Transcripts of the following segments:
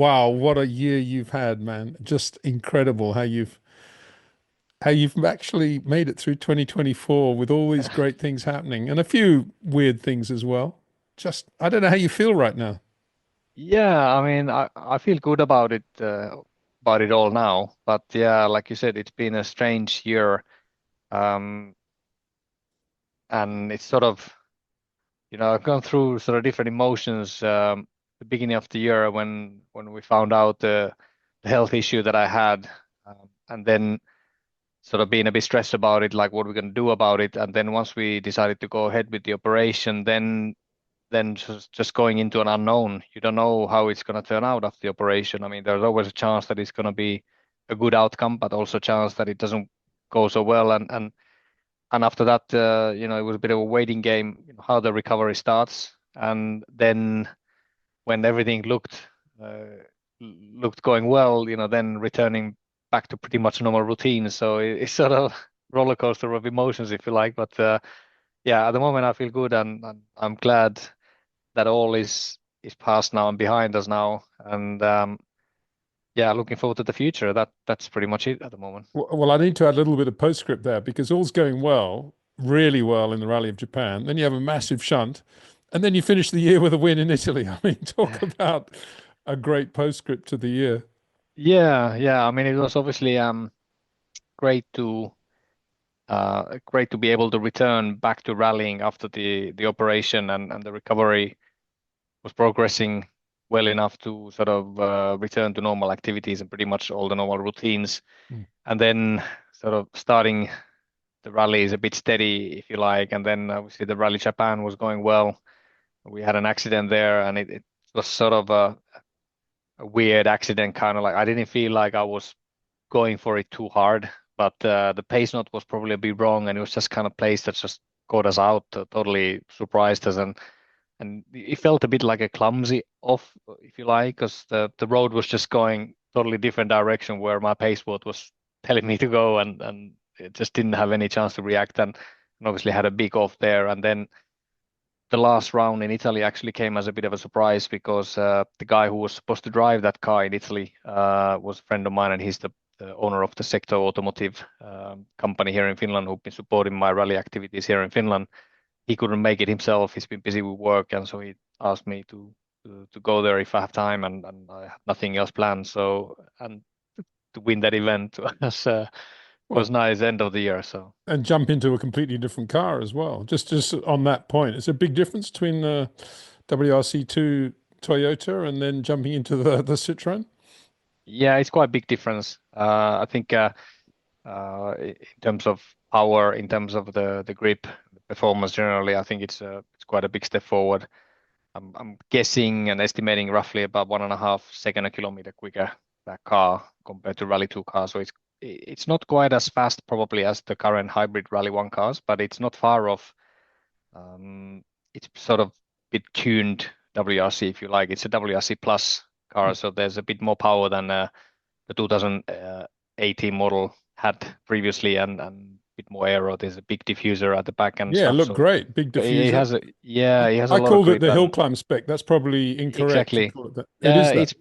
Wow, what a year you've had, man. Just incredible how you've actually made it through 2024 with all these great things happening and a few weird things as well. Just I don't know how you feel right now. Yeah, I mean, I feel good about it all now. But yeah, like you said, it's been a strange year, um, and it's sort of, I've gone through sort of different emotions. The beginning of the year when we found out the health issue that I had, and then sort of being a bit stressed about it, like what we're going to do about it. And then once we decided to go ahead with the operation, then just going into an unknown. You don't know how it's going to turn out after the operation. I mean, there's always a chance that it's going to be a good outcome, but also a chance that it doesn't go so well. And after that, it was a bit of a waiting game, how the recovery starts. And then when everything looked going well, then returning back to pretty much normal routine. So it's sort of roller coaster of emotions, if you like. But yeah, at the moment I feel good, and I'm glad that all is past now and behind us now. And yeah, looking forward to the future. That's pretty much it at the moment. Well, I need to add a little bit of postscript there because all's going well, really well in the Rally of Japan. Then you have a massive shunt, and then you finish the year with a win in Italy. I mean, talk about a great postscript to the year. Yeah, yeah. I mean, it was obviously great to great to be able to return back to rallying after the operation, and the recovery was progressing well enough to sort of return to normal activities and pretty much all the normal routines. Mm. And then sort of starting the rally is a bit steady, if you like. And then obviously the Rally Japan was going well. We had an accident there, and it was sort of a weird accident, kind of like I didn't feel like I was going for it too hard, but the pace note was probably a bit wrong, and it was just kind of place that just caught us out, totally surprised us, and it felt a bit like a clumsy off, if you like, because the road was just going totally different direction where my pace board was telling me to go, and it just didn't have any chance to react, and obviously had a big off there, and then the last round in Italy actually came as a bit of a surprise because the guy who was supposed to drive that car in Italy was a friend of mine, and he's the owner of the Secto Automotive company here in Finland, who's been supporting my rally activities here in Finland. He couldn't make it himself. He's been busy with work, and so he asked me to go there if I have time, and I have nothing else planned. So and to win that event was Well, nice end of the year. So. and jump into a completely different car as well. Just on that point, it's a big difference between the WRC2 Toyota and then jumping into the Citroen. Yeah, it's quite a big difference. I think in terms of power, in terms of the grip, the performance generally, I think it's quite a big step forward. I'm guessing and estimating roughly about 1.5 seconds a kilometer quicker that car compared to Rally 2 cars. So it's not quite as fast probably as the current hybrid Rally 1 cars, but it's not far off. Um, it's sort of bit tuned WRC if you like. It's a WRC plus car, so there's a bit more power than the 2018 model had previously, and a bit more aero. There's a big diffuser at the back and Yeah, stuff. look So great. Big it diffuser. has a yeah, it has a I lot of called it grip, the hill and climb spec. That's probably incorrect to exactly. call it that. It is that.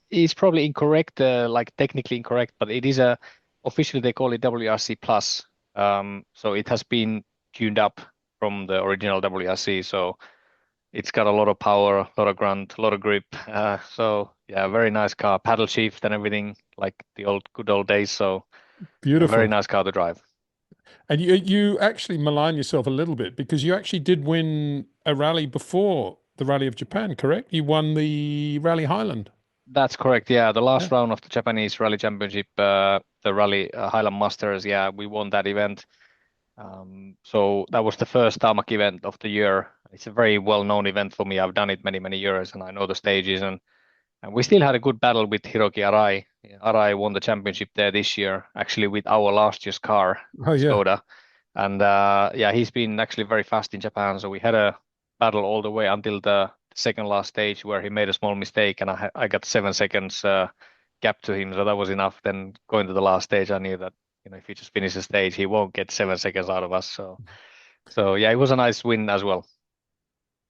It's probably incorrect, like technically incorrect, but it is a officially they call it WRC plus. So it has been tuned up from the original WRC. So it's got a lot of power, a lot of grunt, a lot of grip. So yeah, very nice car, paddle shift and everything like the old good old days. So a very Beautiful. nice car to drive. And you actually malign yourself a little bit because you actually did win a rally before the Rally of Japan, correct? You won the Rally Highland. That's correct. Yeah, the Yeah. last round of the Japanese Rally Championship, the Rally Highland Masters. Yeah, we won that event. So that was the first tarmac event of the year. It's a very well-known event for me. I've done it many, many years, and I know the stages. And we still had a good battle with Hiroki Arai. Yeah, Arai won the championship there this year, actually with our last year's car, Oh yeah. Skoda. And yeah, he's been actually very fast in Japan. So we had a battle all the way until the second last stage where he made a small mistake, and I got 7 seconds gap to him. So that was enough. Then going to the last stage, I knew that if he just finishes the stage, he won't get 7 seconds out of us. So yeah, it was a nice win as well.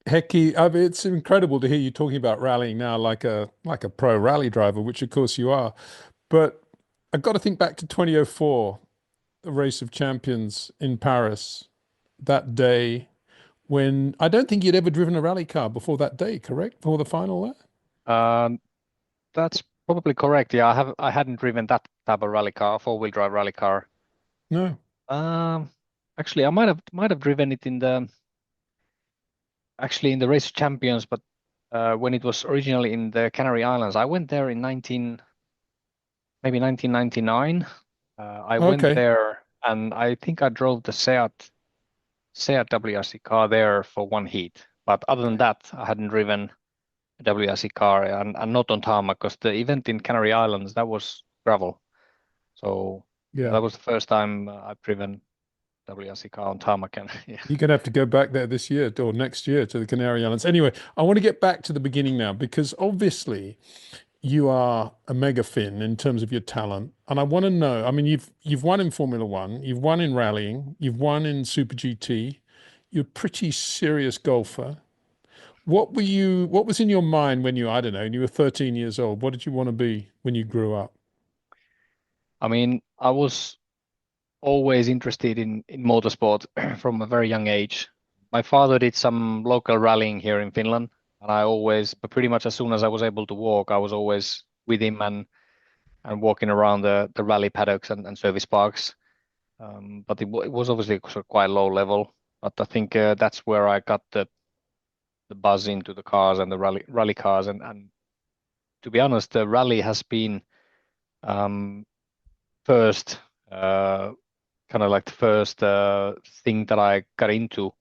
Hecky, I mean, it's incredible to hear you talking about rallying now like a pro rally driver, which of course you are. But I've got to think back to 2004, the race of champions in Paris, that day when I don't think you'd ever driven a rally car before that day, correct? Before the final there? Um, that's probably correct. Yeah, I hadn't driven that type of rally car, four-wheel drive rally car. No. Um, Actually, I might have driven it in the actually in the race of champions, but when it was originally in the Canary Islands, I went there in 1999. I went Okay. there and I think I drove the Seat WRC car there for one heat. But other than Okay. that, I hadn't driven a WRC car and not on tarmac because the event in Canary Islands that was gravel. So Yeah. that was the first time I've driven WRC car on tarmac. And yeah, You're going to have to go back there this year or next year to the Canary Islands. Anyway, I want to get back to the beginning now because obviously you are a mega fin in terms of your talent. And I want to know, I mean, you've won in Formula One, you've won in rallying, you've won in Super GT. You're a pretty serious golfer. What was in your mind when I don't know, when you were 13 years old? What did you want to be when you grew up? I mean, I was always interested in motorsport from a very young age. My father did some local rallying here in Finland, and I always, but pretty much as soon as I was able to walk, I was always with him and walking around the rally paddocks and service parks. But it was obviously sort of quite low level. But I think that's where I got the buzz into the cars and the rally cars. And to be honest, the rally has been um, first. Kind of like the first thing that I got into,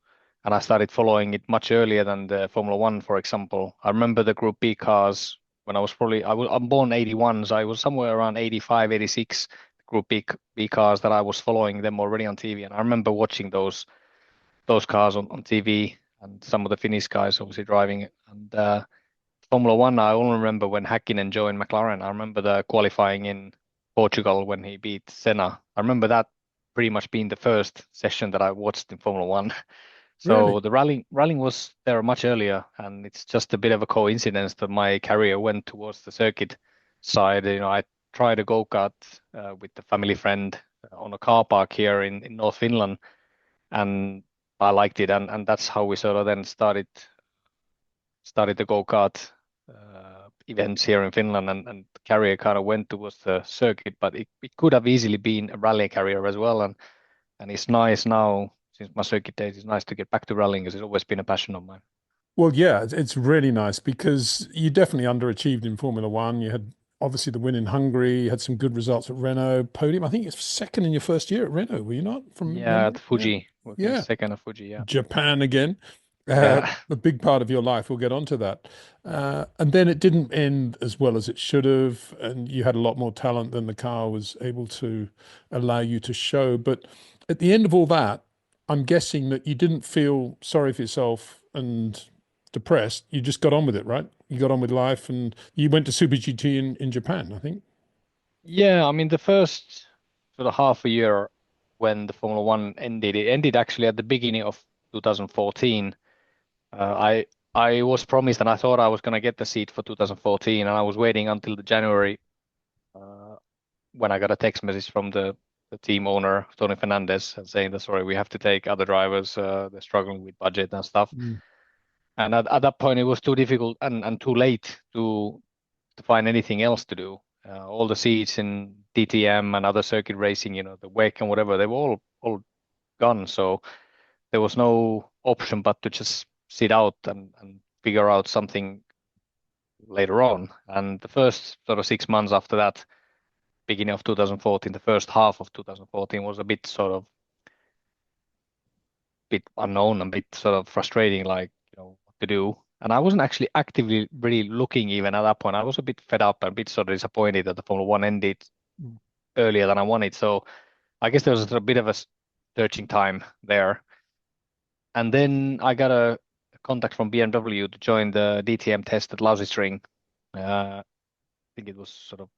and I started following it much earlier than the Formula One, for example. I remember the Group B cars when I was probably I'm born 81, so I was somewhere around 85, 86. Group B cars that I was following them already on TV, and I remember watching those cars on TV and some of the Finnish guys obviously driving it. And Formula One, I only remember when Häkkinen joined McLaren. I remember the qualifying in Portugal when he beat Senna. I remember that pretty much being the first session that I watched in Formula One. So Really? the rallying was there much earlier, and it's just a bit of a coincidence that my career went towards the circuit side. You know, I tried a go-kart with the family friend on a car park here in North Finland, and I liked it, and that's how we sort of then started the go-kart events here in Finland, and the career kind of went towards the circuit, but it could have easily been a rally career as well, and it's nice now since my circuit days. It's nice to get back to rallying because it's always been a passion of mine. Well, yeah, it's really nice because you definitely underachieved in Formula One. You had obviously the win in Hungary, you had some good results at Renault, podium. I think you're second in your first year at Renault, were you not, from Yeah, memory? at Yeah. Fuji, we finished Yeah. second at Fuji. Yeah, Japan again. yeah, A big part of your life. We'll get onto that. And then it didn't end as well as it should have, and you had a lot more talent than the car was able to allow you to show. But at the end of all that, I'm guessing that you didn't feel sorry for yourself and depressed. You just got on with it, right? You got on with life, and you went to Super GT in Japan, I think. yeah. I mean, the first sort of half a year when the Formula One ended, it ended actually at the beginning of 2014. I was promised, and I thought I was going to get the seat for 2014, and I was waiting until the January uh, when I got a text message from the team owner, Tony Fernandez, saying that sorry, we have to take other drivers. They're struggling with budget and stuff. Mm. And at that point, it was too difficult and too late to find anything else to do. All the seats in DTM and other circuit racing, you know, the WEC and whatever, they were all gone. So there was no option but to just sit out and figure out something later on. And the first sort of 6 months after that, beginning of 2014, the first half of 2014 was a bit sort of bit unknown, a bit sort of frustrating, like what to do. And I wasn't actually actively really looking even at that point. I was a bit fed up and a bit sort of disappointed that the Formula One ended earlier than I wanted. So I guess there was a bit of a searching time there. And then I got a contact from BMW to join the DTM test at Lousy String. I think it was sort of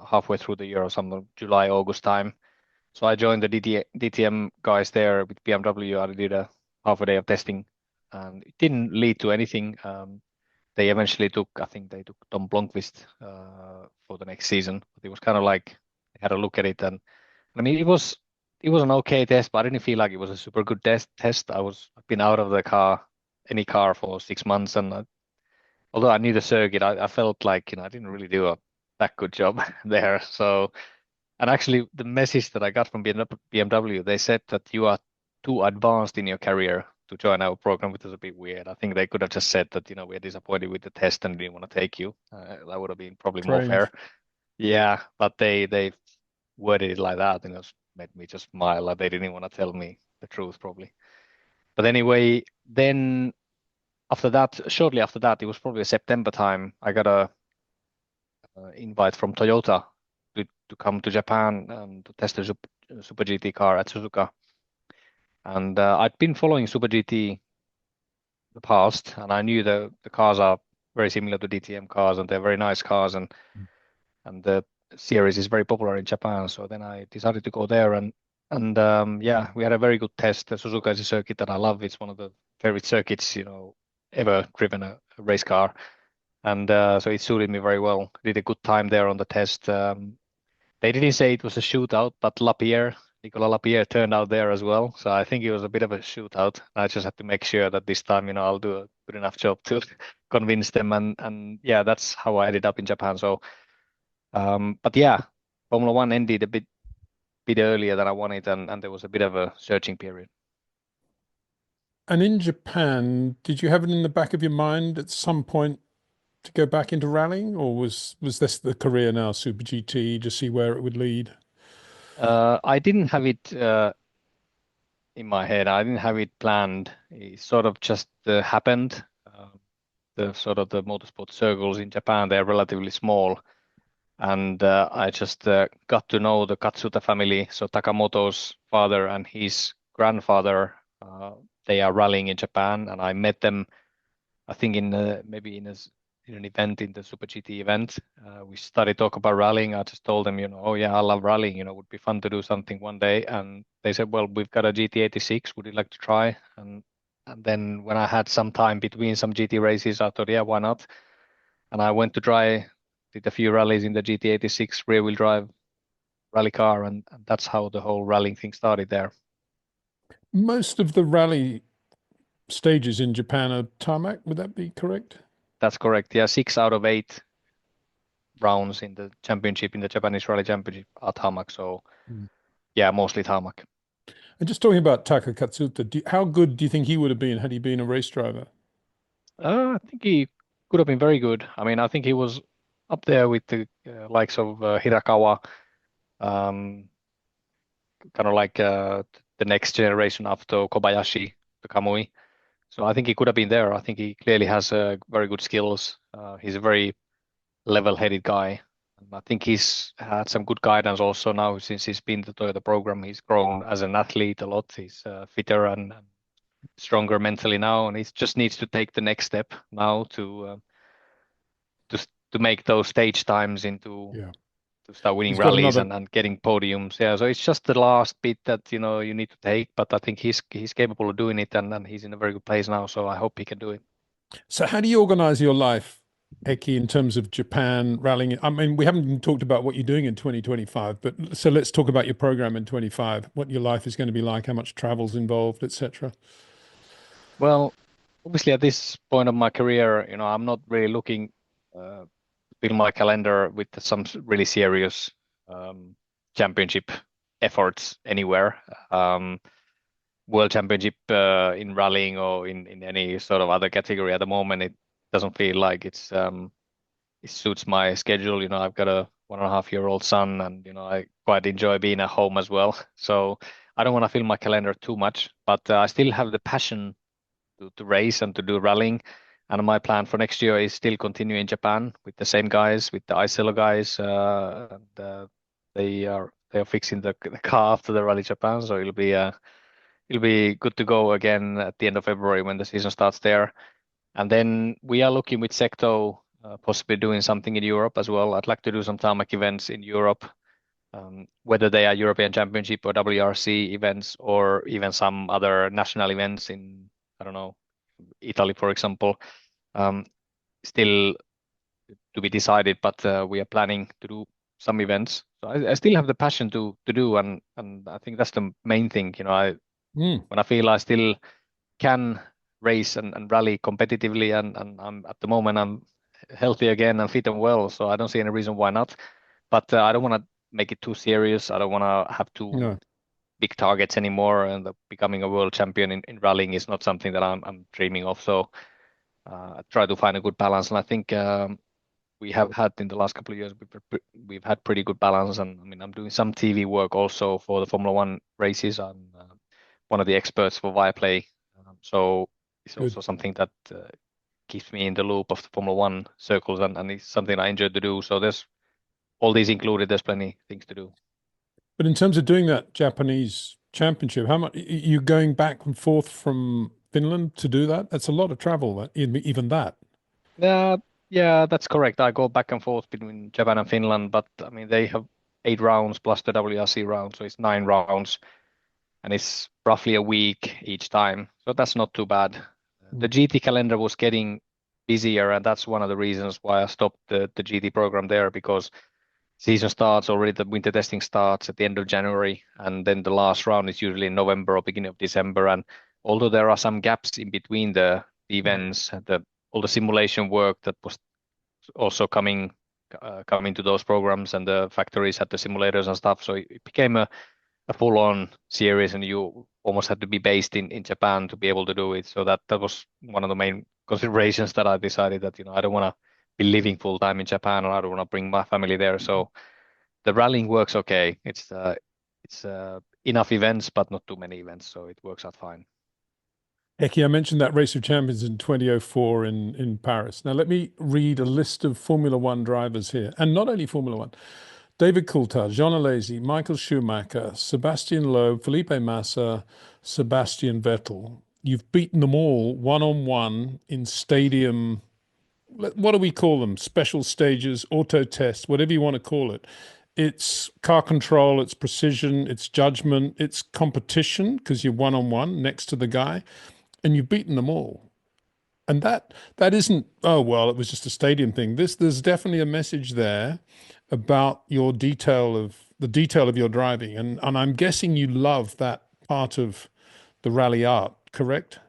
halfway through the year or something, July, August time. So I joined the DTM guys there with BMW. I did a half a day of testing, and it didn't lead to anything. They eventually took, I think they took Tom Blomqvist for the next season. But it was kind of like they had a look at it, and I mean it was an okay test, but I didn't feel like it was a super good test. I've been out of the any car for 6 months, and although I knew the circuit, I felt like I didn't really do that good job there. So, and actually the message that I got from BMW, they said that you are too advanced in your career to join our program, which is a bit weird. I think they could have just said that we're disappointed with the test and didn't want to take you. That would have been probably more fair. Strange. Yeah, but they worded it like that, and it made me just smile. Like they didn't want to tell me the truth, probably. But anyway, then after that, shortly after that, it was probably September time. I got a invite from Toyota to come to Japan to test the Super GT car at Suzuka. And I'd been following Super GT the past, and I knew the cars are very similar to DTM cars, and they're very nice cars, and the series is very popular in Japan. So then I decided to go there, and yeah, we had a very good test. Suzuka is a circuit that I love. It's one of the favorite circuits, ever driven a race car. And so it suited me very well. Did a good time there on the test. They didn't say it was a shootout, but Nicolas Lapierre turned out there as well. So I think it was a bit of a shootout. I just had to make sure that this time, I'll do a good enough job to convince them. And yeah, that's how I ended up in Japan. So, but yeah, Formula One ended a bit earlier than I wanted, and there was a bit of a searching period. And in Japan, did you have it in the back of your mind at some point to go back into rallying, or was this the career now, Super GT, to see where it would lead? I didn't have it in my head. I didn't have it planned. It sort of just happened. The sort of the motorsport circles in Japan, they're relatively small. And I just got to know the Katsuta family. So Takamoto's father and his grandfather, they are rallying in Japan, and I met them. I think maybe in an event in the Super GT event. We started talking about rallying. I just told them, oh yeah, I love rallying. It would be fun to do something one day. And they said, well, we've got a GT86. Would you like to try? And then when I had some time between some GT races, I thought, yeah, why not? And I went to try, did a few rallies in the GT86 rear-wheel drive rally car, and that's how the whole rallying thing started there. Most of the rally stages in Japan are tarmac. Would that be correct? That's correct. Yeah, 6 out of 8 rounds in the championship, in the Japanese Rally Championship, are tarmac. So Mm. yeah, mostly tarmac. And just talking about Taka Katsuta, how good do you think he would have been had he been a race driver? I think he could have been very good. I mean, I think he was up there with the likes of Hirakawa, um, kind of like the next generation after Kobayashi, the Kamui. So I think he could have been there. I think he clearly has very good skills. He's a very level-headed guy. And I think he's had some good guidance also now since he's been to the program. He's grown as an athlete a lot. He's fitter and stronger mentally now, and he just needs to take the next step now to make those stage times into Yeah. to start winning He's got rallies another. and getting podiums. Yeah, so it's just the last bit that you need to take, but I think he's capable of doing it, and he's in a very good place now. So I hope he can do it. So how do you organize your life, Heikki, in terms of Japan rallying? I mean, we haven't even talked about what you're doing in 2025, but so let's talk about your program in 25, what your life is going to be like, how much travel's involved, etc. Well, obviously at this point of my career, I'm not really looking to fill my calendar with some really serious um, championship efforts anywhere. World Championship in rallying or in any sort of other category at the moment, it doesn't feel like it suits my schedule. I've got a 1.5-year-old son, and I quite enjoy being at home as well. So I don't want to fill my calendar too much, but I still have the passion to race and to do rallying. And my plan for next year is still continue in Japan with the same guys, with the Icello guys. And they are fixing the car after the Rally Japan, so it'll be good to go again at the end of February when the season starts there. And then we are looking with Secto, possibly doing something in Europe as well. I'd like to do some tarmac events in Europe, whether they are European Championship or WRC events, or even some other national events in, I don't know, Italy, for example. Um, Still to be decided, but we are planning to do some events. So I still have the passion to do, and I think that's the main thing. Mm. When I feel I still can race and rally competitively, and I'm at the moment I'm healthy again and fit and well, so I don't see any reason why not. But I don't want to make it too serious. I don't want to have too No. big targets anymore, and becoming a world champion in rallying is not something that I'm dreaming of. So I try to find a good balance, and I think we have had in the last couple of years we've had pretty good balance. And I mean, I'm doing some TV work also for the Formula One races. I'm one of the experts for Viaplay, so it's Good. also something that keeps me in the loop of the Formula One circles, and it's something I enjoy to do. So there's all these included. There's plenty things to do. But in terms of doing that Japanese championship, how much you going back and forth from Finland to do that? That's a lot of travel, even that. Yeah, yeah, that's correct. I go back and forth between Japan and Finland, but I mean they have 8 rounds plus the WRC round, so it's 9 rounds, and it's roughly a week each time. So that's not too bad. The Mm. GT calendar was getting busier, and that's one of the reasons why I stopped the GT program there, because season starts already, the winter testing starts at the end of January, and then the last round is usually in November or beginning of December. And although there are some gaps in between the events, the all the simulation work that was also coming to those programs, and the factories had the simulators and stuff. So it became a full-on series, and you almost had to be based in Japan to be able to do it. So that was one of the main considerations that I decided that I don't want to be living full time in Japan, or I don't want to bring my family there. So the rallying works okay. It's enough events, but not too many events, so it works out fine. Heikki, I mentioned that race of champions in 2004 in Paris. Now, let me read a list of Formula One drivers here, and not only Formula One. David Coulthard, Jean Alesi, Michael Schumacher, Sebastian Loeb, Felipe Massa, Sebastian Vettel. You've beaten them all one on one in stadium. What do we call them? Special stages, auto tests, whatever you want to call it. It's car control, it's precision, it's judgment, it's competition because you're one on one next to the guy, and you've beaten them all. And that isn't, oh well, it was just a stadium thing. There's definitely a message there about your detail of your driving. And I'm guessing you love that part of the rally art, correct?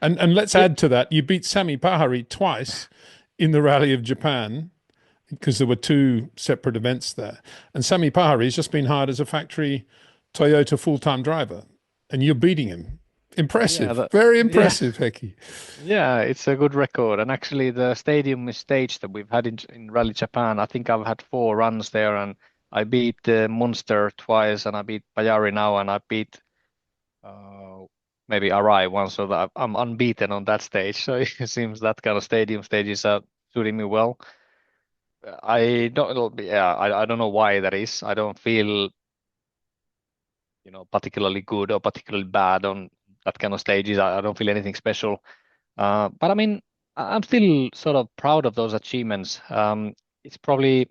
And let's Yeah, add to that, you beat Sami Pahari twice in the Rally of Japan because there were two separate events there. And Sami Pahari has just been hired as a factory Toyota full-time driver, and you're beating him. yeah, Impressive, very yeah, impressive, Heikki. yeah. It's a good record, and actually, the stadium stage that we've had in Rally Japan, I think I've had 4 runs there, and I beat Munster twice, and I beat Pajari now, and I beat uh, maybe Arai once, so that I'm unbeaten on that stage. So it seems that kind of stadium stages are suiting me well. I don't, yeah, I don't know why that is. I don't feel, particularly good or particularly bad on that kind of stages. I don't feel anything special. But I mean, I'm still sort of proud of those achievements. It's probably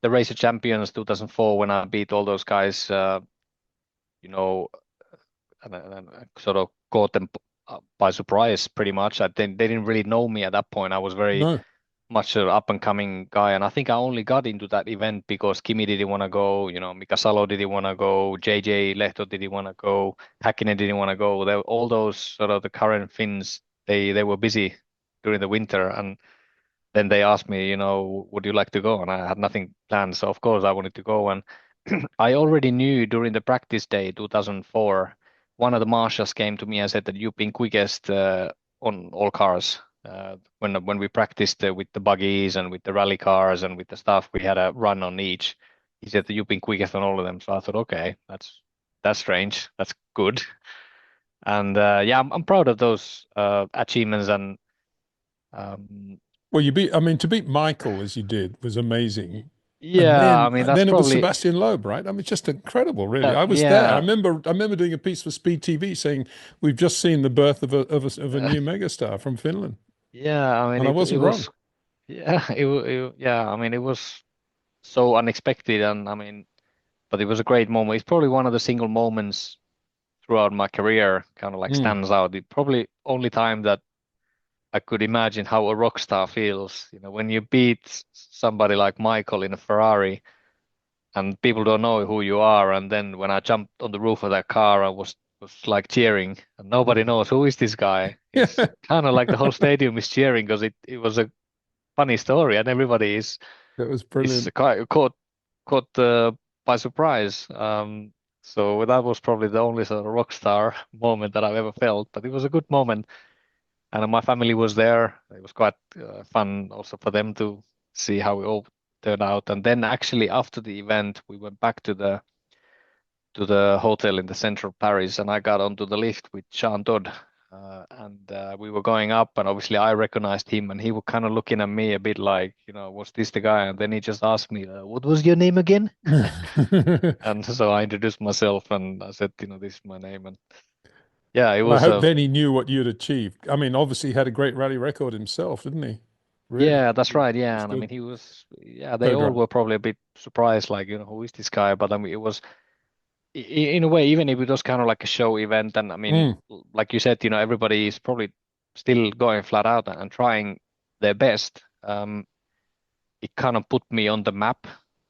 the Race of Champions 2004 when I beat all those guys, you know, and sort of caught them by surprise pretty much. They didn't really know me at that point. I was very No, much an up and coming guy. And I think I only got into that event because Kimi didn't want to go, Mika Salo didn't want to go, JJ Lehto didn't want to go, Häkkinen didn't want to go. All those sort of the current Finns, they were busy during the winter. And then they asked me, would you like to go? And I had nothing planned. So of course I wanted to go. And I already knew during the practice day 2004, one of the marshals came to me and said that you've been quickest on all cars. When we practiced with the buggies and with the rally cars and with the stuff, we had a run on each. He said that you've been quickest on all of them. So I thought, okay, that's strange. That's good. And yeah, I'm proud of those achievements. And um, well, I mean, to beat Michael as you did was amazing. And yeah, I then mean that's then it was probably Sebastian Loeb, right? I mean, it's just incredible, really. I was there. yeah. I remember doing a piece for Speed TV saying we've just seen the birth of a new megastar from Finland, Yeah, I mean and I it wasn't wrong. was yeah, yeah, I mean it was so unexpected, and I mean but it was a great moment. It's probably one of the single moments throughout my career kind of like Mm, stands out. It probably only time that I could imagine how a rock star feels. When you beat somebody like Michael in a Ferrari and people don't know who you are, and then when I jumped on the roof of that car, I was like cheering, and nobody Mm. knows who is this guy. It's Yeah, kind of like the whole stadium is cheering because it was a funny story, and everybody that was is brilliant. caught by surprise. So that was probably the only sort of rock star moment that I've ever felt, but it was a good moment, and my family was there. It was quite fun also for them to see how it all turned out. And then actually after the event, we went back to the hotel in the central Paris, and I got onto the lift with Jean Todt. And we were going up, and obviously I recognized him, and he was kind of looking at me a bit like, was this the guy? And then he just asked me, "What was your name again?" And so I introduced myself, and I said, "This is my name." And yeah, it Well, I was hope a then he knew what you'd achieved. I mean, obviously he had a great rally record himself, didn't he? Really, Yeah, that's really, right. really Yeah, and I good mean, yeah, they all co-driver. were probably a bit surprised, like, who is this guy? But I mean, it was in a way, even if it was kind of like a show event, and I mean, Mm, like you said, everybody is probably still going flat out and trying their best. It kind of put me on the map.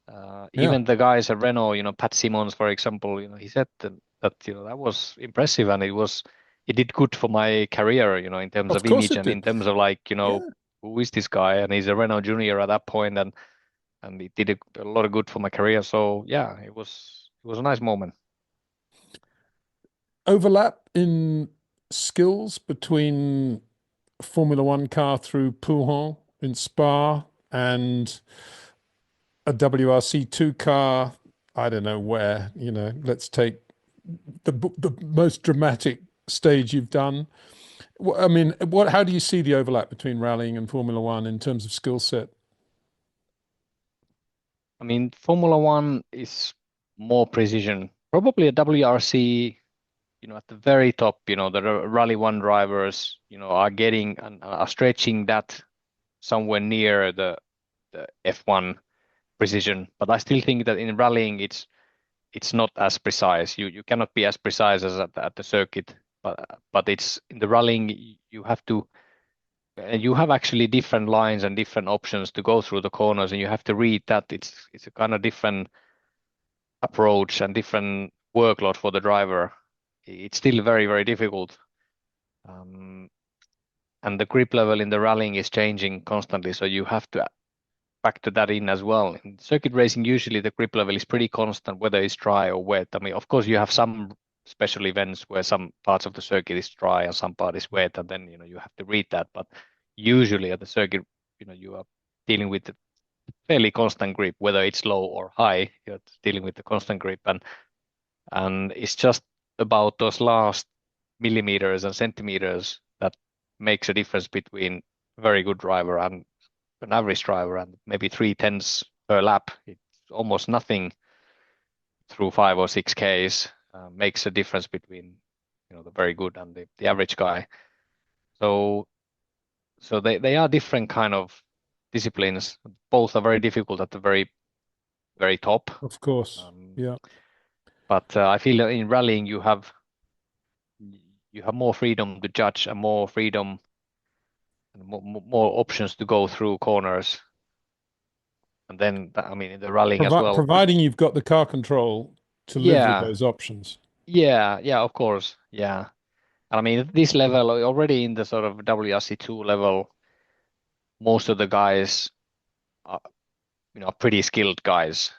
yeah, Even the guys at Renault, Pat Simmons, for example, he said that was impressive, and it did good for my career, in terms of of course image it and did. in terms of like, Yeah. who is this guy? And he's a Renault junior at that point, and it did a lot of good for my career. So yeah, it was a nice moment. Overlap in skills between a Formula One car through Pouhon in Spa and a WRC2 car. I don't know where, let's take the most dramatic stage you've done. I mean, how do you see the overlap between rallying and Formula One in terms of skill set? I mean, Formula One is more precision. Probably a WRC, at the very top, the Rally One drivers, are getting and are stretching that somewhere near the F1 precision. But I still think that in rallying, it's not as precise. You cannot be as precise as at the circuit. But it's in the rallying, you have to. And you have actually different lines and different options to go through the corners, and you have to read that. It's a kind of different approach and different workload for the driver. It's still very, very difficult. Um, and the grip level in the rallying is changing constantly, so you have to factor that in as well. In circuit racing, usually the grip level is pretty constant, whether it's dry or wet. I mean, of course, you have some special events where some parts of the circuit is dry and some part is wet, and then you have to read that. But usually at the circuit, you are dealing with the fairly constant grip, whether it's low or high. You're dealing with the constant grip, and it's just about those last millimeters and centimeters that makes a difference between a very good driver and an average driver, and maybe 3/10 per lap. It's almost nothing through 5 or 6 Ks. Makes a difference between the very good and the average guy. So they are different kind of disciplines. Both are very difficult at the very very top. Of course. Um, Yeah. but I feel that in rallying you have more freedom to judge and more freedom and more options to go through corners. And then, I mean, in the rallying as well. Providing you've got the car control to live with Yeah, those options. yeah, of course. Yeah. And I mean, at this level, already in the sort of WRC2 level, most of the guys are, pretty skilled guys.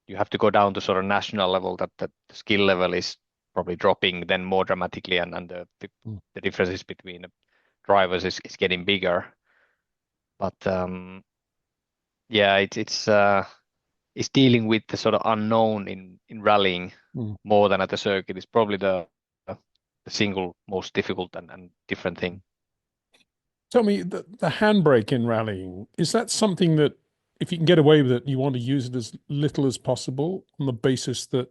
You have to go down to sort of national level that the skill level is probably dropping then more dramatically, and Mm. the differences between the drivers is getting bigger. But yeah, it's dealing with the sort of unknown in rallying Mm. more than at the circuit is probably the single most difficult and different thing. Tell me, the handbrake in rallying, is that something that if you can get away with it, you want to use it as little as possible on the basis that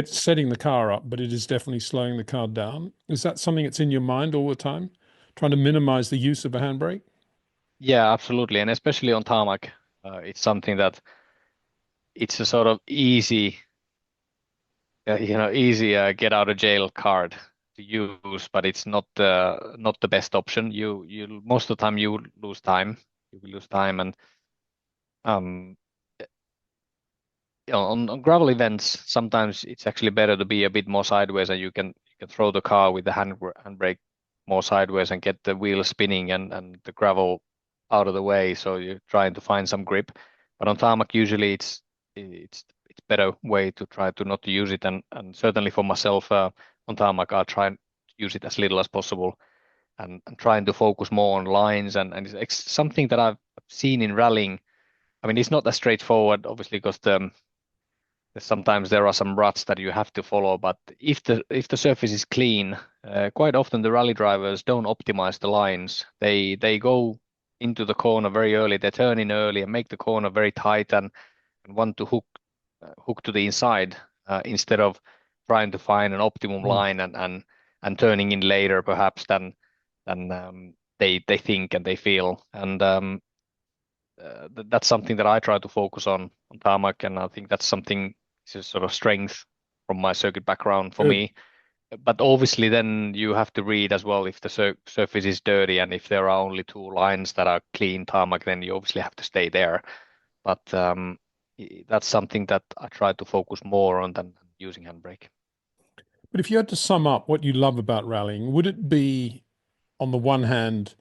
setting the car up, but it is definitely slowing the car down? Is that something that's in your mind all the time? Trying to minimize the use of a handbrake? Yeah, absolutely, and especially on tarmac, it's something that it's a sort of easy get out of jail card to use, but it's not the best option. You most of the time you lose time. You will lose time, and um, on gravel events, sometimes it's actually better to be a bit more sideways, and you can throw the car with the handbrake more sideways and get the wheel spinning and the gravel out of the way. So you're trying to find some grip. But on tarmac, usually it's better way to try to not to use it. And certainly for myself, on tarmac, I try and use it as little as possible and trying to focus more on lines and it's something that I've seen in rallying. I mean, it's not as straightforward, obviously, because sometimes there are some ruts that you have to follow, but if the surface is clean, quite often the rally drivers don't optimize the lines. They go into the corner very early, they turn in early and make the corner very tight and want to hook to the inside instead of trying to find an optimum Mm. line and turning in later perhaps than they think and they feel. And that's something that I try to focus on tarmac, and I think that's something it's a sort of strength from my circuit background for Good. me. But obviously, then you have to read as well if the surface is dirty and if there are only two lines that are clean tarmac, then you obviously have to stay there. But that's something that I try to focus more on than using handbrake. But if you had to sum up what you love about rallying, would it be, on the one hand,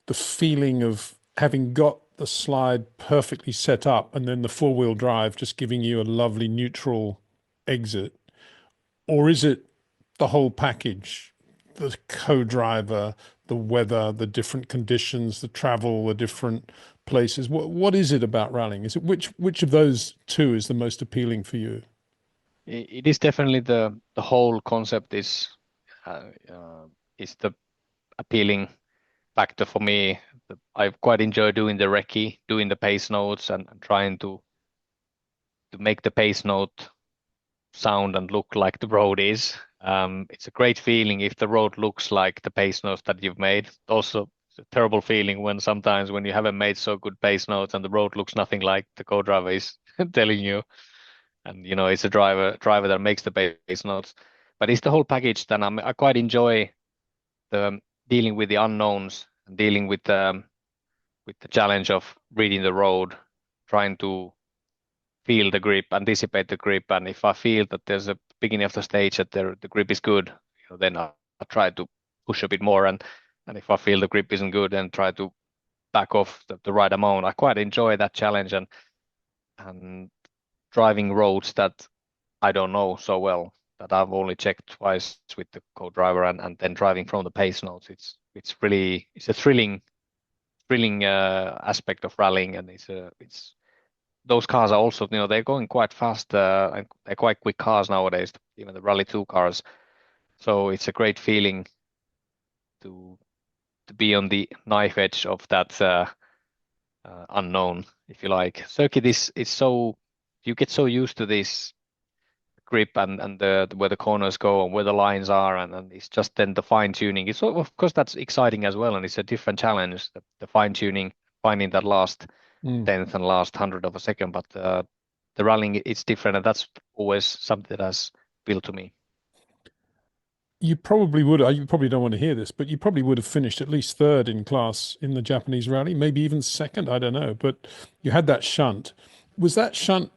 the feeling of having got the slide perfectly set up and then the four-wheel drive just giving you a lovely neutral exit? Or is it the whole package? The co-driver, the weather, the different conditions, the travel, the different places. What is it about rallying? Is it which of those two is the most appealing for you? It is definitely the whole concept uh, uh, is the appealing factor for me. I quite enjoy doing the recce, doing the pace notes, and trying to make the pace note sound and look like the road is. It's a great feeling if the road looks like the pace notes that you've made. Also, it's a terrible feeling when sometimes when you haven't made so good pace notes and the road looks nothing like the co-driver is telling you. And it's a driver that makes the pace notes. But it's the whole package that I quite enjoy the dealing with the unknowns and dealing with the challenge of reading the road, trying to feel the grip, anticipate the grip, and if I feel that there's a beginning of the stage that the grip is good, then I try to push a bit more, and if I feel the grip isn't good, then try to back off the right amount. I quite enjoy that challenge and driving roads that I don't know so well, that I've only checked twice with the co-driver and then driving from the pace notes. It's a thrilling aspect of rallying, and it's those cars are also they're going quite fast and they're quite quick cars nowadays, even the Rally 2 cars. So it's a great feeling to to be on the knife edge of that unknown, if you like. Circuit is so you get so used to this grip and the where the corners go and where the lines are, and it's just then the fine tuning. It's of course that's exciting as well, and it's a different challenge, the fine tuning, finding that last Mm. tenth and last hundredth of a second. But the rallying it's different, and that's always something that has built to me. You probably would. You probably don't want to hear this, but you probably would have finished at least third in class in the Japanese rally, maybe even second. I don't know. But you had that shunt. Was that shunt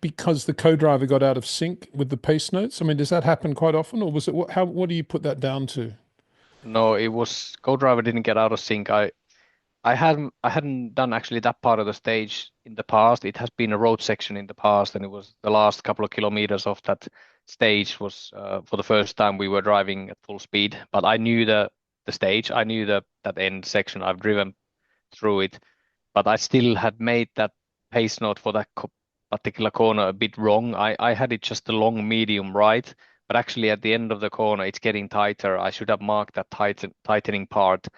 because the co-driver got out of sync with the pace notes? I mean, does that happen quite often, or was it what do you put that down to? No, it was co-driver didn't get out of sync. I hadn't done actually that part of the stage in the past. It has been a road section in the past, and it was the last couple of kilometers of that stage was for the first time we were driving at full speed. But I knew the stage. I knew that end section. I've driven through it, but I still had made that pace note for that particular corner a bit wrong. I had it just a long medium right, but actually at the end of the corner it's getting tighter. I should have marked that tightening part.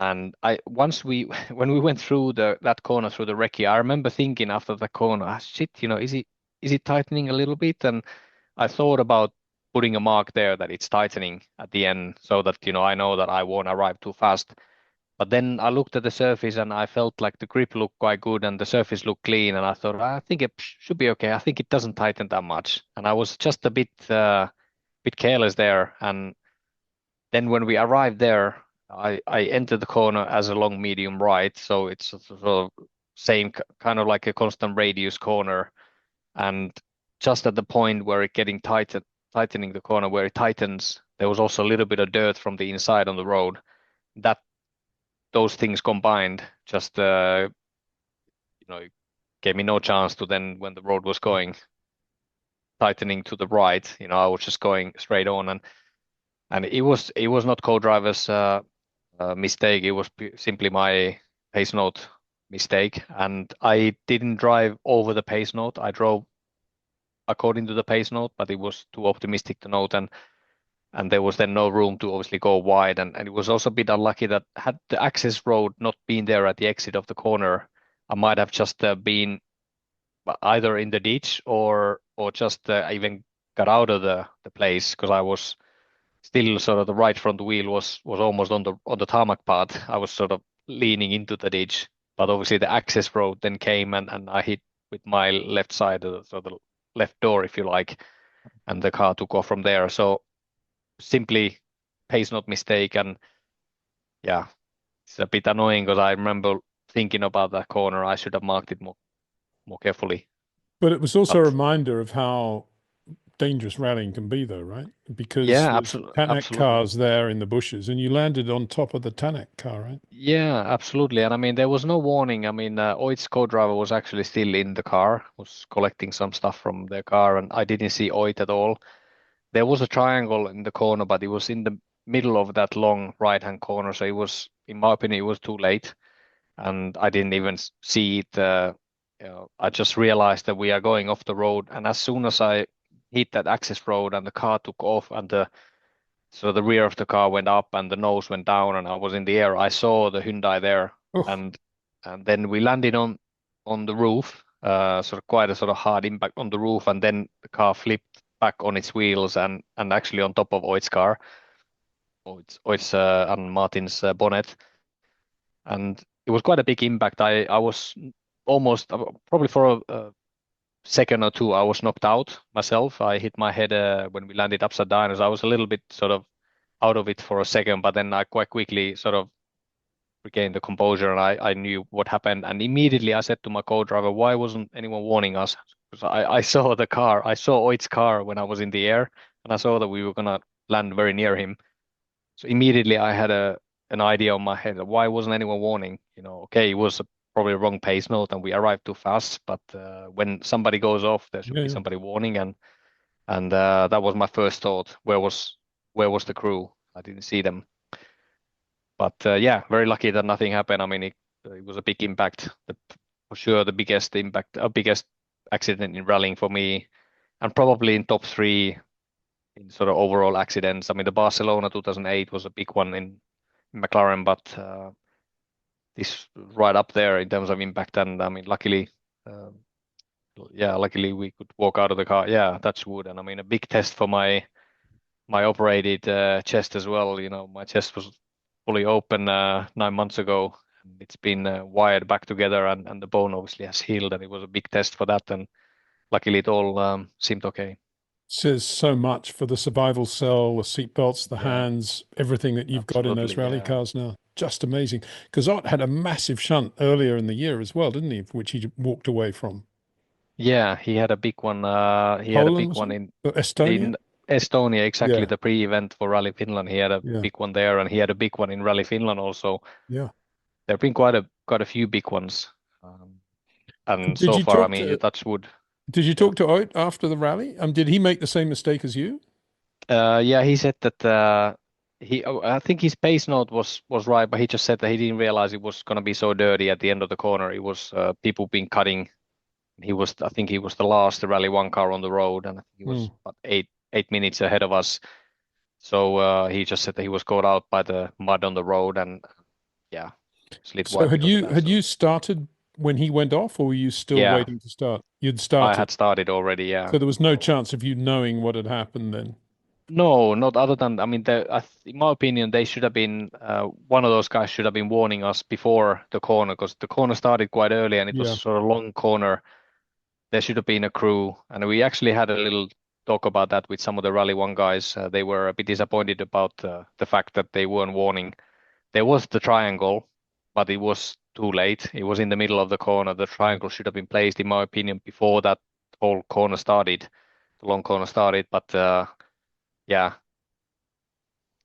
And I once we when we went through that corner through the recce, I remember thinking after the corner, ah, shit, is it tightening a little bit? And I thought about putting a mark there that it's tightening at the end so that I know that I won't arrive too fast. But then I looked at the surface and I felt like the grip looked quite good and the surface looked clean, and I thought I think it should be okay. I think it doesn't tighten that much, and I was just a bit careless there, and then when we arrived there, I entered the corner as a long medium right, so it's sort of same kind of like a constant radius corner, and just at the point where it getting tightening the corner where it tightens, there was also a little bit of dirt from the inside on the road. That those things combined just gave me no chance to then when the road was going tightening to the right, I was just going straight on, and it was not co-driver's mistake. It was simply my pace note mistake, and I didn't drive over the pace note. I drove according to the pace note, but it was too optimistic to note, and there was then no room to obviously go wide, and it was also a bit unlucky that had the access road not been there at the exit of the corner, I might have just been either in the ditch or just even got out of the place because I was still sort of the right front wheel was almost on the tarmac part. I was sort of leaning into the ditch, but obviously the access road then came and I hit with my left side, so the left door, if you like, and the car took off from there. So simply pace not mistake, and yeah, it's a bit annoying because I remember thinking about that corner. I should have marked it more carefully. But it was also a But reminder of how dangerous rallying can be, though, right? Because yeah, there's absolutely, Tanak absolutely. cars there in the bushes, and you landed on top of the Tanak car, right? Yeah, absolutely. And I mean, there was no warning. I mean, Oit's co-driver was actually still in the car, was collecting some stuff from their car, and I didn't see Oit at all. There was a triangle in the corner, but it was in the middle of that long right-hand corner. So it was, in my opinion, it was too late, and I didn't even see it. I just realized that we are going off the road, and as soon as I hit that access road and the car took off, and the rear of the car went up and the nose went down and I was in the air. I saw the Hyundai there, Oh, and then we landed on the roof, sort of quite a sort of hard impact on the roof, and then the car flipped back on its wheels and actually on top of Oit's car, Oit's and Martin's bonnet, and it was quite a big impact. I was almost probably for a second or two I was knocked out myself. I hit my head when we landed upside down, as I was a little bit sort of out of it for a second, but then I quite quickly sort of regained the composure and I knew what happened. And immediately I said to my co-driver, why wasn't anyone warning us? Because I saw the car, I saw Oit's car when I was in the air, and I saw that we were gonna land very near him. So immediately I had an idea on my head. Why wasn't anyone warning? Okay, it was probably a wrong pace note and we arrived too fast. But when somebody goes off, there should yeah, be yeah. somebody warning, and that was my first thought. Where was the crew? I didn't see them. But yeah, very lucky that nothing happened. I mean, it was a big impact. For sure, the biggest impact, biggest accident in rallying for me, and probably in top three in sort of overall accidents. I mean, the Barcelona 2008 was a big one in McLaren, but this right up there in terms of impact. And I mean, um, luckily we could walk out of the car. Yeah, that's wood. And I mean, a big test for my operated chest as well. My chest was fully open 9 months ago. And it's been wired back together, and the bone obviously has healed, and it was a big test for that. And luckily, it all seemed okay. Says so much for the survival cell, the seatbelts, the Yeah, hands, everything that you've got in those absolutely. rally Yeah. cars now. Just amazing. Because Ott had a massive shunt earlier in the year as well, didn't he? Which he walked away from. Yeah, he had a big one. He had a Poland, big was one it? in Or Estonia? in Estonia, exactly Yeah, the pre-event for Rally Finland. He had a yeah, big one there, and he had a big one in Rally Finland also. yeah. There have been quite a few big ones, and Did so you far, I talk mean, to touch wood. did you Yeah. talk to Ott after the rally? Did he make the same mistake as you? Yeah, he said that I think his pace note was right, but he just said that he didn't realize it was gonna be so dirty at the end of the corner. It was people been cutting. I think he was the last Rally One car on the road, and I think he Hmm. was about 8 minutes ahead of us. So he just said that he was caught out by the mud on the road, and yeah, slid So wide had because of you that. had So you started when he went off, or were you still yeah, waiting to start? You'd I started. had started already. Yeah. So there was no chance of you knowing what had happened then. No, not other than, I mean, in my opinion, they should have been, one of those guys should have been warning us before the corner because the corner started quite early and it was Yeah. sort of long corner. There should have been a crew, and we actually had a little talk about that with some of the Rally 1 guys. They were a bit disappointed about the fact that they weren't warning. There was the triangle, but it was too late. It was in the middle of the corner. The triangle should have been placed, in my opinion, before that whole corner started, the long corner started. But yeah,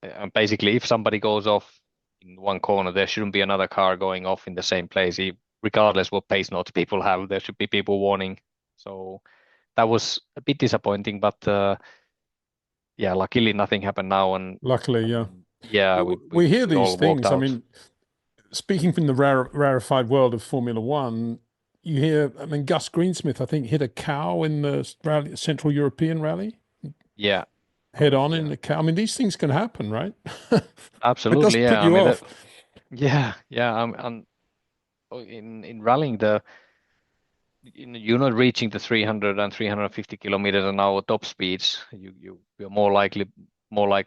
and basically, if somebody goes off in one corner, there shouldn't be another car going off in the same place. Regardless what pace notes people have, there should be people warning. So that was a bit disappointing, but yeah, luckily nothing happened now, Luckily, yeah. and yeah, We hear we these all walked things. I out. mean, speaking from the rarefied world of Formula One, you hear, I mean, Gus Greensmith, I think, hit a cow in the rally, Central European rally, Yeah, head correct. on in Yeah, the cow. I mean, these things can happen, right? It absolutely. doesn't put Yeah, I you mean, off. yeah. And in rallying, you're not reaching the 300 and 350 kilometers an hour top speeds. You're more like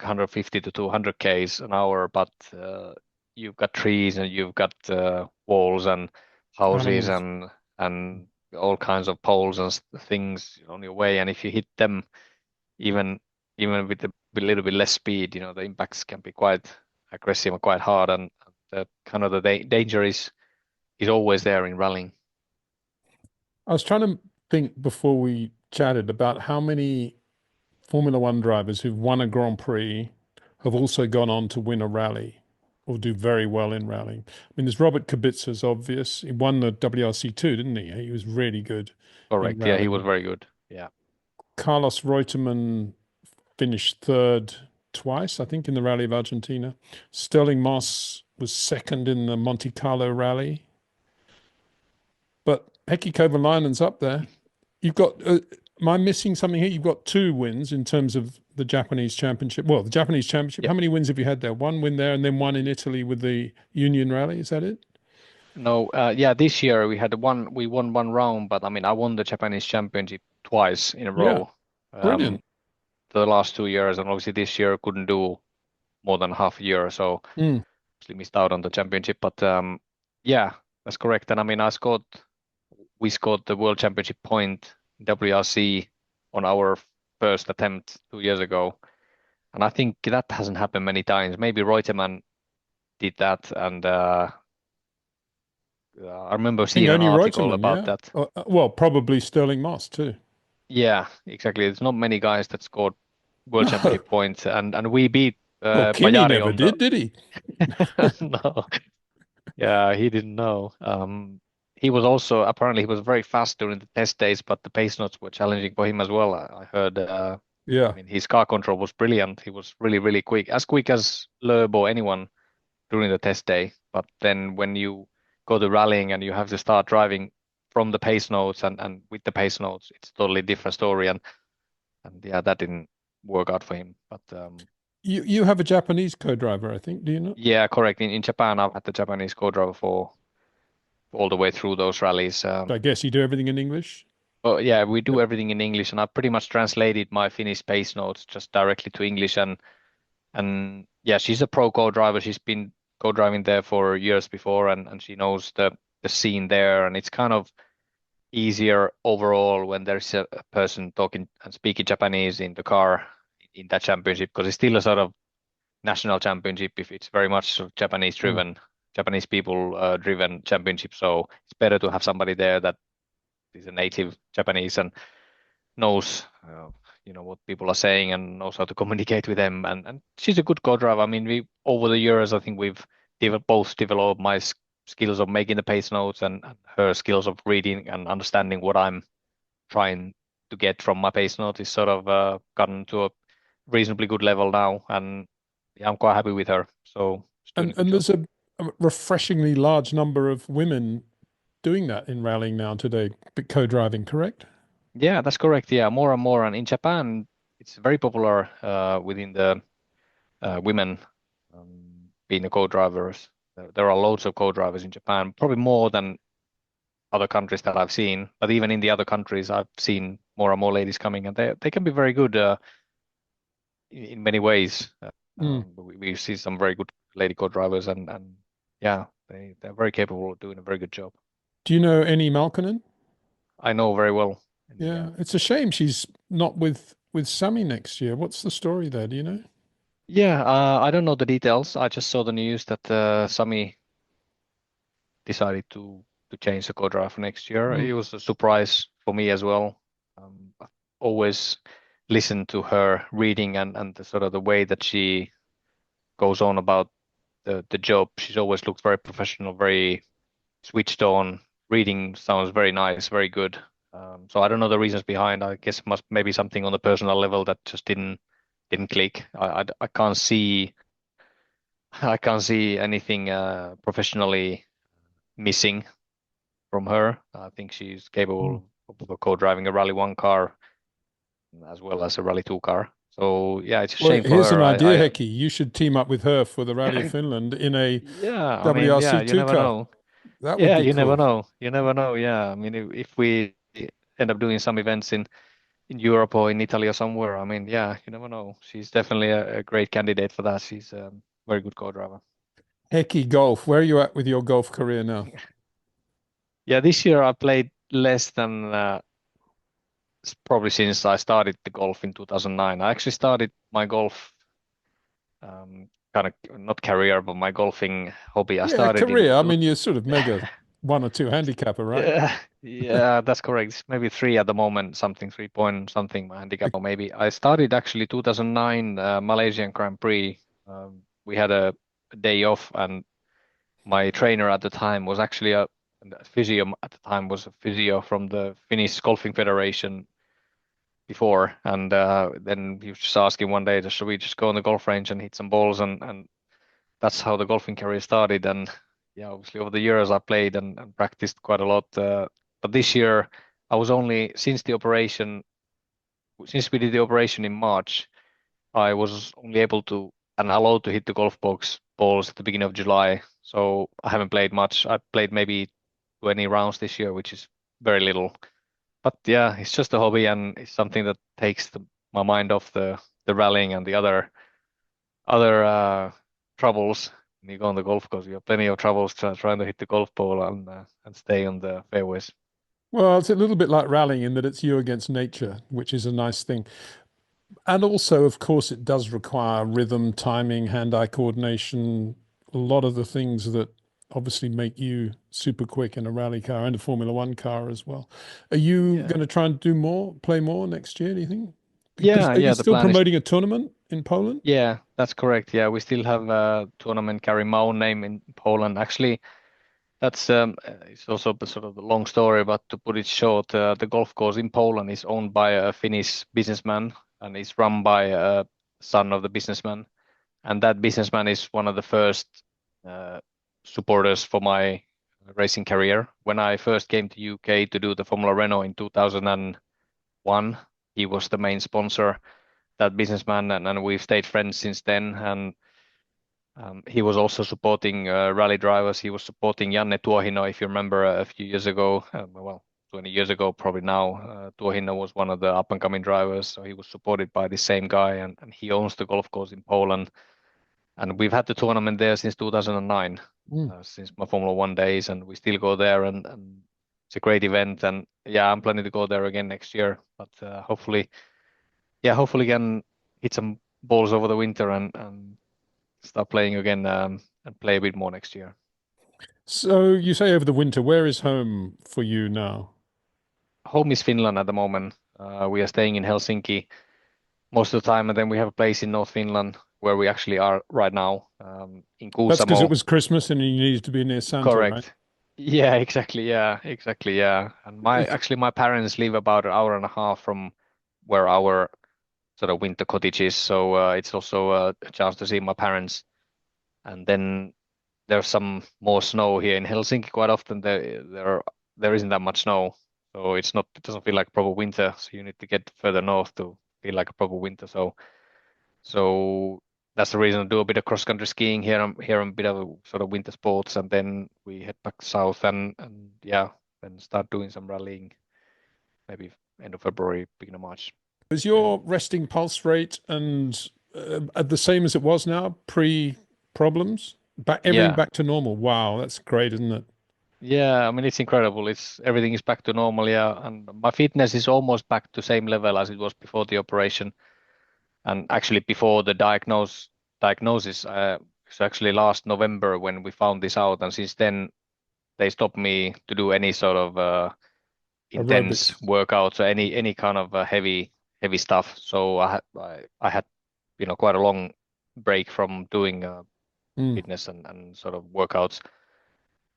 150 to 200 k's an hour, but you've got trees and you've got walls and houses Animals. and all kinds of poles and things on your way. And if you hit them, even with a little bit less speed, the impacts can be quite aggressive and quite hard. And the kind of the danger is always there in rallying. I was trying to think before we chatted about how many Formula One drivers who've won a Grand Prix have also gone on to win a rally or do very well in rallying. I mean, there's Robert Kubica's obvious. He won the WRC2, didn't he? He was really good in Correct. Yeah, he was rallying. very good. Yeah. Carlos Reutemann finished third twice, I think, in the Rally of Argentina. Sterling Moss was second in the Monte Carlo rally. But Heikki Kovalainen's up there. You've got, am I missing something here? You've got two wins in terms of the Japanese championship. Well, the Japanese championship, Yeah. how many wins have you had there? One win there and then one in Italy with the Union Rally. Is that it? No, yeah, this year we won one round, but I mean, I won the Japanese championship twice in a Yeah, row. Um, brilliant. the last 2 years, and obviously this year couldn't do more than half a year, so Mm. actually missed out on the championship. But yeah, that's correct. And I mean, we scored the World Championship point WRC on our first attempt 2 years ago, and I think that hasn't happened many times. Maybe Reutemann did that, and I remember I think seeing an only article Reutemann, about yeah. that. Well, probably Sterling Moss too. Yeah, exactly. There's not many guys that scored World No. Championship points, and we beat Well, Kimi Bajari never on the. did he? No, yeah, he didn't know. He was also apparently he was very fast during the test days, but the pace notes were challenging for him as well. I heard. I Yeah. mean, his car control was brilliant. He was really, really quick as Loeb or anyone during the test day. But then when you go to rallying and you have to start driving from the pace notes and with the pace notes, it's a totally different story. And yeah, that didn't work out for him. But You have a Japanese co-driver, I think, do you not? yeah, correct. In Japan, I've had the Japanese co-driver for all the way through those rallies. I guess you do everything in English. But yeah, we do Yep. everything in English, and I pretty much translated my Finnish pace notes just directly to English. And yeah, she's a pro co-driver. She's been co-driving there for years before, and she knows the scene there. And it's kind of easier overall when there's a person talking and speaking Japanese in the car in that championship because it's still a sort of national championship if it's very much sort of Japanese Mm. driven, Japanese people driven championship. So it's better to have somebody there that is a native Japanese and knows what people are saying and knows how to communicate with them. And she's a good co-driver. I mean, we over the years, I think we've both developed my skills of making the pace notes and her skills of reading and understanding what I'm trying to get from my pace note is sort of gotten to a reasonably good level now, and yeah, I'm quite happy with her. So she's doing a good And job. there's a refreshingly large number of women doing that in rallying now today, co-driving, correct? Yeah, that's correct. Yeah, more and more, and in Japan, it's very popular within the women being the co-drivers. There are loads of co-drivers in Japan, probably more than other countries that I've seen. But even in the other countries, I've seen more and more ladies coming, and they can be very good in many ways. Mm. We see some very good lady co-drivers, and yeah, they're very capable of doing a very good job. Do you know any Malkonen? I know very well. And yeah, Yeah, it's a shame she's not with with Sammy next year. What's the story there? Do you know? Yeah, I don't know the details. I just saw the news that Sami decided to change the co-driver for next year. Mm. It was a surprise for me as well. I've always listened to her reading and the sort of the way that she goes on about the job. She's always looked very professional, very switched on. Reading sounds very nice, very good. So I don't know the reasons behind. I guess it must maybe something on the personal level that just didn't click. I can't see anything professionally missing from her. I think she's Mm. capable of co-driving a Rally 1 car as well as a Rally 2 car. So yeah, it's a Well, shame for here's an her. idea, Heikki. You should team up with her for the Rally of I Finland in a yeah, I mean, yeah, you WRC2 never car. know. That would Yeah, be you never cool. know. You never know. Yeah, I mean, if we end up doing some events in Europe or in Italy or somewhere, I mean, yeah, you never know. She's definitely a great candidate for that. She's a very good co-driver. Heikki, golf. Where are you at with your golf career now? Yeah, this year I played less than probably since I started the golf in 2009. I actually started my golf kind of not career, but my golfing hobby. I Yeah, started in career. I two. mean, you're sort of mega one or two handicapper, right? Yeah, yeah, that's correct. It's maybe three at the moment, something 3 point something my handicap, or maybe I started actually 2009 Malaysian Grand Prix. We had a day off, and my trainer at the time was actually a physio at the time was a physio from the Finnish Golfing Federation before, and then he was just asking one day, should we just go on the golf range and hit some balls, and that's how the golfing career started. And yeah, obviously over the years I played and practiced quite a lot. But this year I was only since we did the operation in March, I was only able to and allowed to hit the golf box balls at the beginning of July. So I haven't played much. I played maybe 20 rounds this year, which is very little. But yeah, it's just a hobby and it's something that takes my mind off the rallying and the other troubles. When you go on the golf course, you have plenty of troubles trying to hit the golf ball and stay on the fairways. Well, it's a little bit like rallying in that it's you against nature, which is a nice thing. And also, of course, it does require rhythm, timing, hand-eye coordination, a lot of the things that obviously make you super quick in a rally car and a Formula One car as well. Are you Yeah. going to try and do more, play more next year, do you think? Because Yeah, are you yeah, the still plan is promoting a tournament in Poland? yeah, that's correct. Yeah, we still have a tournament carrying my own name in Poland. Actually, that's it's also a sort of a long story, but to put it short, the golf course in Poland is owned by a Finnish businessman and is run by a son of the businessman. And that businessman is one of the first uh, supporters for my racing career. When I first came to UK to do the Formula Renault in 2001, he was the main sponsor, that businessman, and we've stayed friends since then. And he was also supporting rally drivers. He was supporting Janne Tuohino, if you remember, a few years ago. Well, 20 years ago, probably now. Tuohino was one of the up and coming drivers, so he was supported by the same guy, and he owns the golf course in Poland. And we've had the tournament there since 2009, Mm. since my Formula One days, and we still go there, and it's a great event. And yeah, I'm planning to go there again next year, but hopefully, yeah, hopefully can hit some balls over the winter and start playing again and play a bit more next year. So you say over the winter, where is home for you now? Home is Finland at the moment. We are staying in Helsinki most of the time, and then we have a place in North Finland where we actually are right now, in That's because it Kuusamo. was Christmas and you needed to be near Santa, right? Correct. Yeah, exactly. Yeah, exactly. Yeah. And my parents live about an hour and a half from where our sort of winter cottage is, so it's also a chance to see my parents. And then there's some more snow here in Helsinki. Quite often there isn't that much snow, so it doesn't feel like proper winter. So you need to get further north to feel like a proper winter. So that's the reason to do a bit of cross country skiing here and a bit of a sort of winter sports, and then we head back south and yeah, then start doing some rallying maybe end of February, beginning of March. Is Yeah. your resting pulse rate and at the same as it was now, pre-problems? Back everything Yeah. back to normal. Wow, that's great, isn't it? Yeah, I mean it's incredible. It's everything is back to normal, yeah, and my fitness is almost back to same level as it was before the operation, and actually before the diagnosis. It's actually last November when we found this out, and since then they stopped me to do any sort of intense Aerobics. workouts or any kind of heavy stuff. So I had quite a long break from doing Mm. fitness and sort of workouts.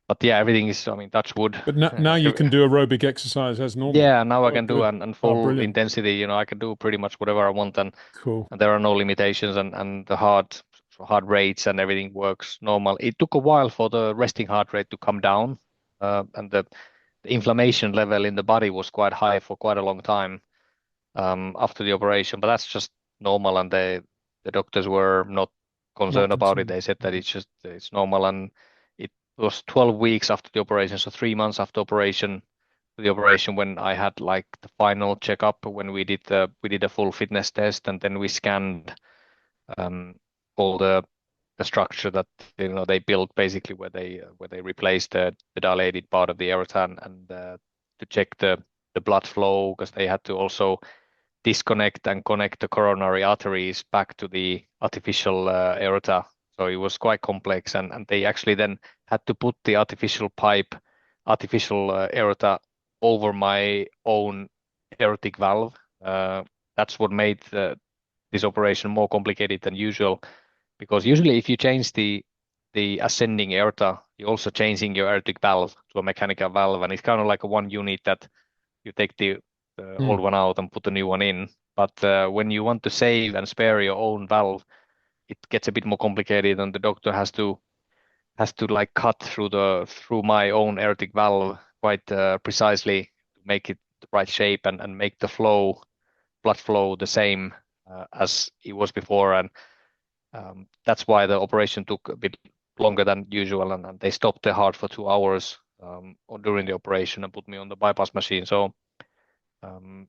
But yeah, everything is, I mean, touch wood. But now you can do aerobic exercise as normal. Yeah, now I Oh, can do good. and Oh, full brilliant. intensity. I can do pretty much whatever I want, Cool. and there are no limitations, and the heart rates and everything works normal. It took a while for the resting heart rate to come down, and the inflammation level in the body was quite high for quite a long time after the operation. But that's just normal, and the doctors were not Not concerned about it. concerned. They said that it's normal, and it was 12 weeks after the operation, so 3 months after the operation when I had like the final checkup when we did a full fitness test, and then we scanned um, all the structure that they built basically where they replaced the dilated part of the aorta, and to check the blood flow, because they had to also disconnect and connect the coronary arteries back to the artificial aorta. So it was quite complex, and they actually then had to put the artificial aorta over my own aortic valve. That's what made this operation more complicated than usual, because usually if you change the ascending aorta, you're also changing your aortic valve to a mechanical valve, and it's kind of like a one unit that you take the old Mm. one out and put a new one in. But when you want to save and spare your own valve, it gets a bit more complicated, and the doctor has to like cut through my own aortic valve quite precisely to make it the right shape and make the blood flow the same as it was before, and that's why the operation took a bit longer than usual, and they stopped the heart for 2 hours during the operation and put me on the bypass machine. Um,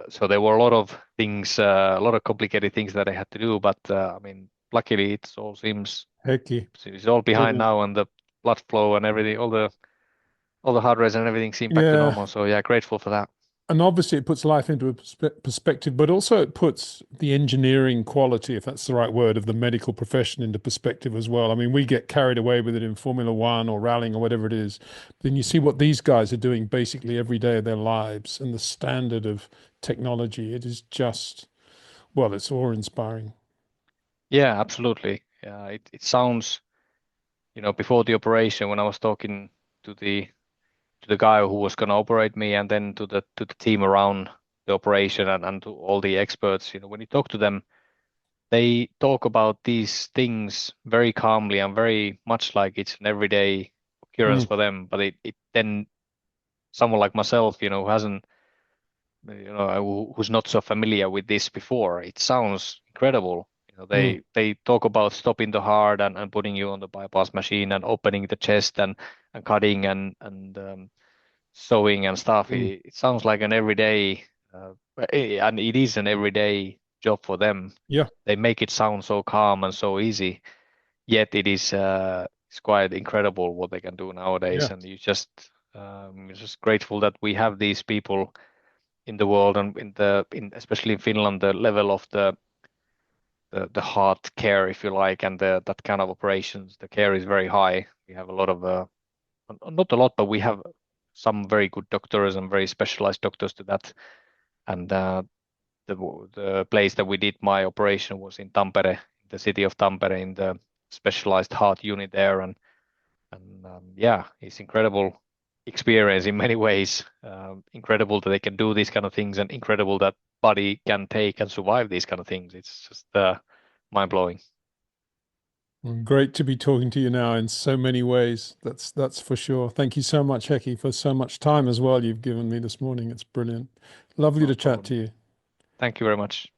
so there were a lot of things, a lot of complicated things that I had to do, but I mean, luckily it all seems Hecky. it's all behind Brilliant. now, and the blood flow and everything, all the heart rates and everything seem back to Yeah. normal. So yeah, grateful for that. And obviously, it puts life into a perspective, but also it puts the engineering quality, if that's the right word, of the medical profession into perspective as well. I mean, we get carried away with it in Formula One or rallying or whatever it is. Then you see what these guys are doing basically every day of their lives and the standard of technology. It is just, well, it's awe-inspiring. Yeah, absolutely. Yeah, it sounds, before the operation when I was talking to the guy who was going to operate me, and then to the team around the operation, and to all the experts, when you talk to them, they talk about these things very calmly and very much like it's an everyday occurrence Mm, for them. But it then someone like myself, who hasn't, who's not so familiar with this before, it sounds incredible. mm, They talk about stopping the heart and putting you on the bypass machine and opening the chest and cutting and sewing and stuff. mm. It sounds like an everyday, and it is an everyday job for them. Yeah, They make it sound so calm and so easy, yet it's quite incredible what they can do nowadays. yeah. And you're just grateful that we have these people in the world, and in especially in Finland, the level of the heart care, if you like, and that kind of operations, the care is very high. We have a lot of not a lot, but we have some very good doctors and very specialized doctors to that. And the the place that we did my operation was in Tampere, the city of Tampere, in the specialized heart unit there, and yeah, it's incredible experience in many ways. Incredible that they can do these kind of things, and incredible that body can take and survive these kind of things. It's just mind blowing. Well, great to be talking to you now in so many ways. That's for sure. Thank you so much, Hecky, for so much time as well you've given me this morning. It's brilliant. Lovely No to chat problem. to you. Thank you very much.